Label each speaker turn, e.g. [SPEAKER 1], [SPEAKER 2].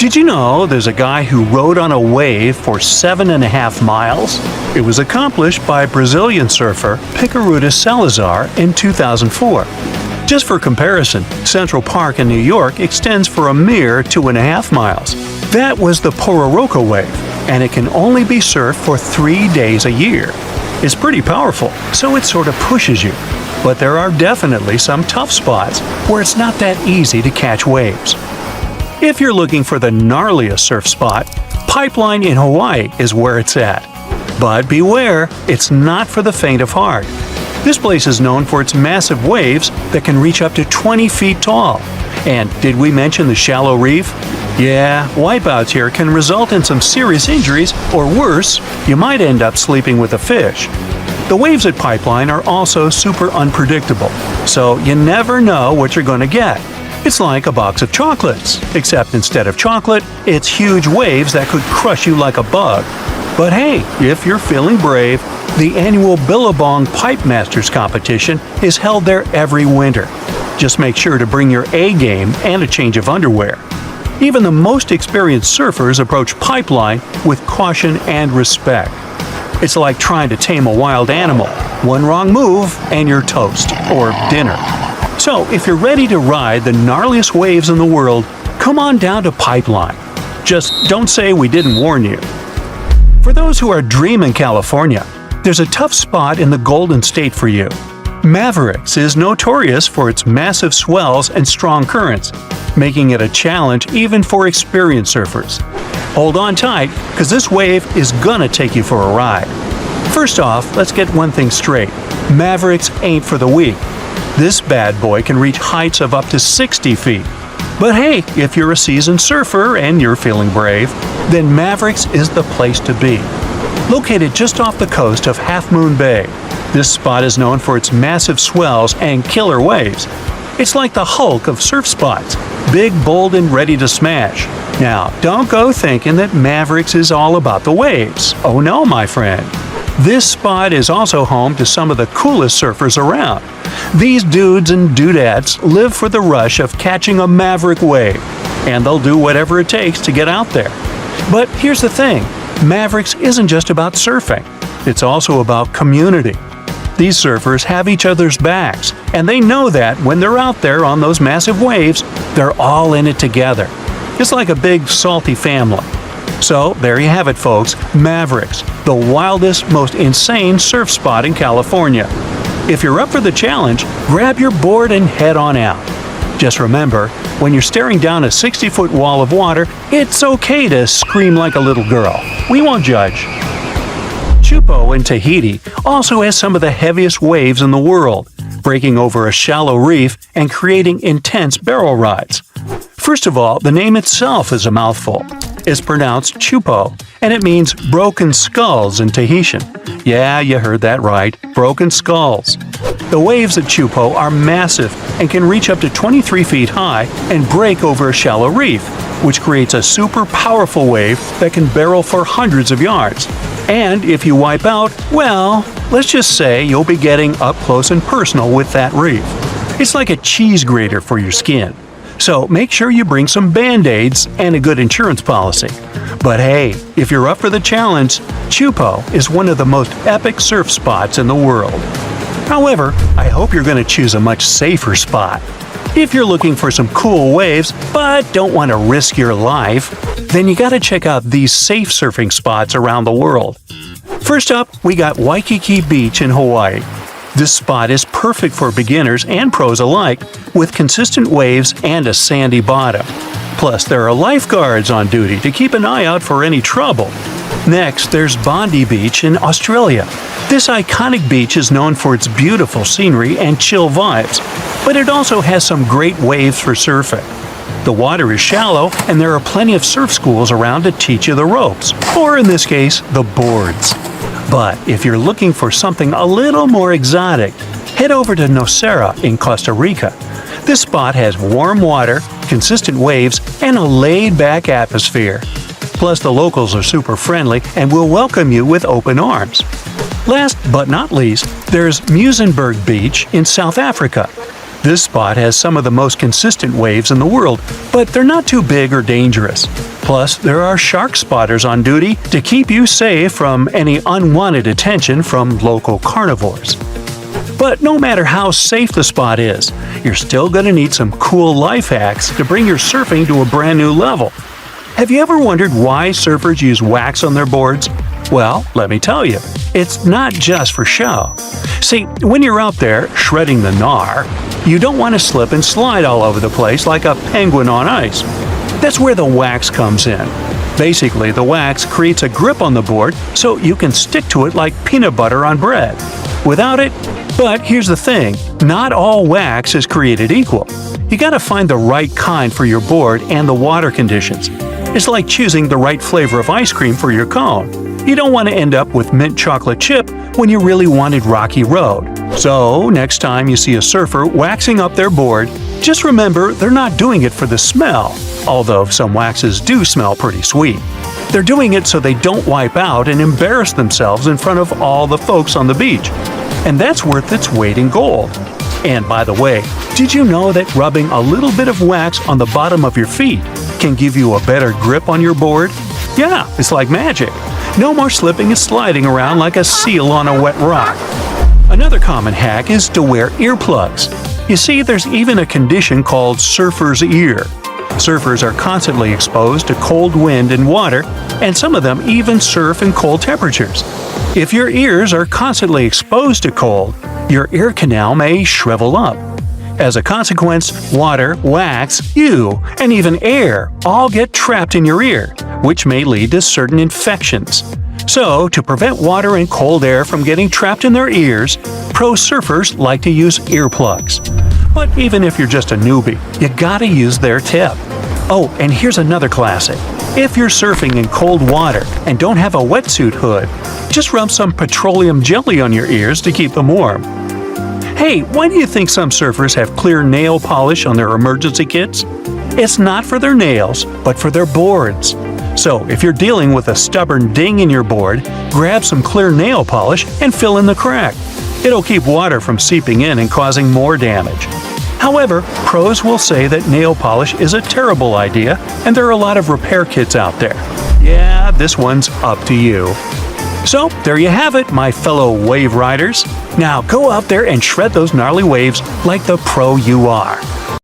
[SPEAKER 1] Did you know there's a guy who rode on a wave for 7.5 miles? It was accomplished by Brazilian surfer Picarutas Salazar in 2004. Just for comparison, Central Park in New York extends for a mere 2.5 miles. That was the Pororoca wave, and it can only be surfed for 3 days a year. It's pretty powerful, so it sort of pushes you. But there are definitely some tough spots where it's not that easy to catch waves. If you're looking for the gnarliest surf spot, Pipeline in Hawaii is where it's at. But beware, it's not for the faint of heart. This place is known for its massive waves that can reach up to 20 feet tall. And did we mention the shallow reef? Yeah, wipeouts here can result in some serious injuries, or worse, you might end up sleeping with a fish. The waves at Pipeline are also super unpredictable, so you never know what you're going to get. It's like a box of chocolates, except instead of chocolate, it's huge waves that could crush you like a bug. But hey, if you're feeling brave, the annual Billabong Pipe Masters competition is held there every winter. Just make sure to bring your A game and a change of underwear. Even the most experienced surfers approach Pipeline with caution and respect. It's like trying to tame a wild animal. One wrong move and you're toast, or dinner. So if you're ready to ride the gnarliest waves in the world, come on down to Pipeline. Just don't say we didn't warn you. For those who are dreaming California, there's a tough spot in the Golden State for you. Mavericks is notorious for its massive swells and strong currents, making it a challenge even for experienced surfers. Hold on tight, because this wave is gonna take you for a ride. First off, let's get one thing straight. Mavericks ain't for the weak. This bad boy can reach heights of up to 60 feet. But hey, if you're a seasoned surfer and you're feeling brave, then Mavericks is the place to be. Located just off the coast of Half Moon Bay, this spot is known for its massive swells and killer waves. It's like the Hulk of surf spots, big, bold, and ready to smash. Now, don't go thinking that Mavericks is all about the waves. Oh no, my friend. This spot is also home to some of the coolest surfers around. These dudes and dudettes live for the rush of catching a maverick wave, and they'll do whatever it takes to get out there. But here's the thing, Mavericks isn't just about surfing, it's also about community. These surfers have each other's backs, and they know that when they're out there on those massive waves, they're all in it together. It's like a big, salty family. So there you have it, folks, Mavericks, the wildest, most insane surf spot in California. If you're up for the challenge, grab your board and head on out. Just remember, when you're staring down a 60-foot wall of water, it's okay to scream like a little girl. We won't judge. Chupo in Tahiti also has some of the heaviest waves in the world, breaking over a shallow reef and creating intense barrel rides. First of all, the name itself is a mouthful. It's pronounced Chupo, and it means broken skulls in Tahitian. Yeah, you heard that right, broken skulls. The waves at Chupo are massive and can reach up to 23 feet high and break over a shallow reef, which creates a super powerful wave that can barrel for hundreds of yards. And if you wipe out, well, let's just say you'll be getting up close and personal with that reef. It's like a cheese grater for your skin. So make sure you bring some Band-Aids and a good insurance policy. But hey, if you're up for the challenge, Chupo is one of the most epic surf spots in the world. However, I hope you're going to choose a much safer spot. If you're looking for some cool waves, but don't want to risk your life, then you gotta check out these safe surfing spots around the world. First up, we got Waikiki Beach in Hawaii. This spot is perfect for beginners and pros alike, with consistent waves and a sandy bottom. Plus, there are lifeguards on duty to keep an eye out for any trouble. Next, there's Bondi Beach in Australia. This iconic beach is known for its beautiful scenery and chill vibes, but it also has some great waves for surfing. The water is shallow, and there are plenty of surf schools around to teach you the ropes, or in this case, the boards. But if you're looking for something a little more exotic, head over to Nocera in Costa Rica. This spot has warm water, consistent waves, and a laid-back atmosphere. Plus, the locals are super friendly and will welcome you with open arms. Last but not least, there's Muizenberg Beach in South Africa. This spot has some of the most consistent waves in the world, but they're not too big or dangerous. Plus, there are shark spotters on duty to keep you safe from any unwanted attention from local carnivores. But no matter how safe the spot is, you're still going to need some cool life hacks to bring your surfing to a brand new level. Have you ever wondered why surfers use wax on their boards? Well, let me tell you, it's not just for show. See, when you're out there shredding the gnar, you don't want to slip and slide all over the place like a penguin on ice. That's where the wax comes in. Basically, the wax creates a grip on the board so you can stick to it like peanut butter on bread. Without it, but here's the thing, not all wax is created equal. You gotta find the right kind for your board and the water conditions. It's like choosing the right flavor of ice cream for your cone. You don't want to end up with mint chocolate chip when you really wanted Rocky Road. So, next time you see a surfer waxing up their board, just remember they're not doing it for the smell, although some waxes do smell pretty sweet. They're doing it so they don't wipe out and embarrass themselves in front of all the folks on the beach. And that's worth its weight in gold. And by the way, did you know that rubbing a little bit of wax on the bottom of your feet can give you a better grip on your board? Yeah, it's like magic. No more slipping and sliding around like a seal on a wet rock. Another common hack is to wear earplugs. You see, there's even a condition called surfer's ear. Surfers are constantly exposed to cold wind and water, and some of them even surf in cold temperatures. If your ears are constantly exposed to cold, your ear canal may shrivel up. As a consequence, water, wax, you, and even air all get trapped in your ear, which may lead to certain infections. So, to prevent water and cold air from getting trapped in their ears, pro surfers like to use earplugs. But even if you're just a newbie, you gotta use their tip. Oh, and here's another classic. If you're surfing in cold water and don't have a wetsuit hood, just rub some petroleum jelly on your ears to keep them warm. Hey, why do you think some surfers have clear nail polish on their emergency kits? It's not for their nails, but for their boards. So, if you're dealing with a stubborn ding in your board, grab some clear nail polish and fill in the crack. It'll keep water from seeping in and causing more damage. However, pros will say that nail polish is a terrible idea, and there are a lot of repair kits out there. Yeah, this one's up to you. So, there you have it, my fellow wave riders. Now go out there and shred those gnarly waves like the pro you are.